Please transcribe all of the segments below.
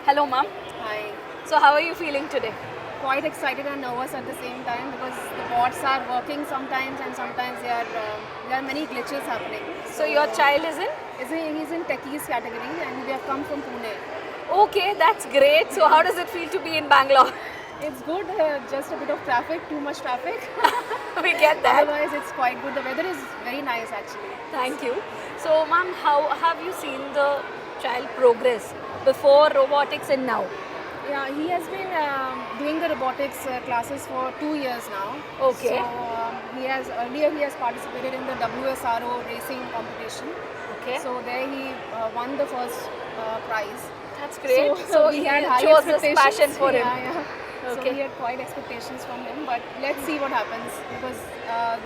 Hello, ma'am. Hi. So, how are you feeling today? Quite excited and nervous at the same time because the bots are working sometimes and sometimes there are many glitches happening. So, your child is in? He's in techies category and we have come from Pune. Okay, that's great. So, how does it feel to be in Bangalore? It's good, just a bit of traffic, too much traffic. We get that. Otherwise, it's quite good. The weather is very nice actually. Thank you. So, ma'am, how have you seen the child progress before robotics and now? Yeah, he has been doing the robotics classes for 2 years now. Okay. So he has participated in the WSRO racing competition. Okay. So there he won the first prize. That's great. So we had high chose this expectations. passion for him. Yeah, yeah. So Okay. we had quite expectations from him, but let's see what happens because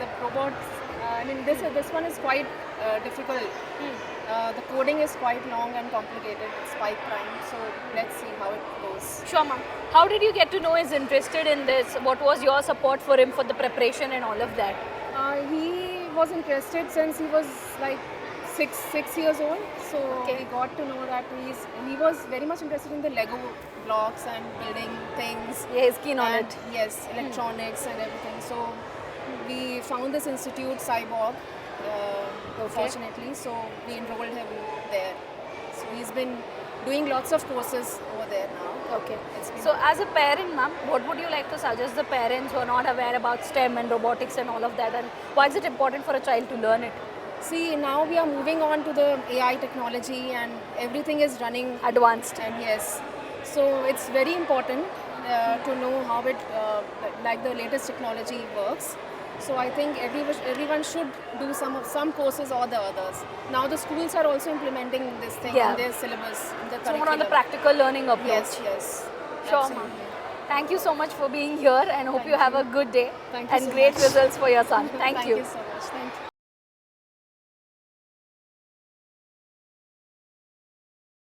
the robots. This one is quite difficult. The coding is quite long and complicated. It's Spike Prime. So let's see how it goes. Sure, ma'am. How did you get to know he's interested in this? What was your support for him for the preparation and all of that? He was interested since he was like six years old. So Okay. we got to know that he was very much interested in the Lego blocks and building things. Yeah, he's keen on And it. yes, electronics and everything. So we found this institute, Cyborg, fortunately. So we enrolled him there. So he's been doing lots of courses over there now. Okay. It's been So, as a parent, ma'am, what would you like to suggest the parents who are not aware about STEM and robotics and all of that, and why is it important for a child to learn it? See, now we are moving on to the AI technology and everything is running. Advanced. And yes, so it's very important to know how it, like the latest technology works. So I think everyone should do some courses or the others. Now the schools are also implementing this thing Yeah. in their syllabus, in the So, more on the curriculum. practical learning approach. Yes, yes. Sure, Absolutely. ma'am. Thank you so much for being here and hope Thank you have you. a good day Thank you and so great much. results for your son. Thank Thank you. you so much. Thank you.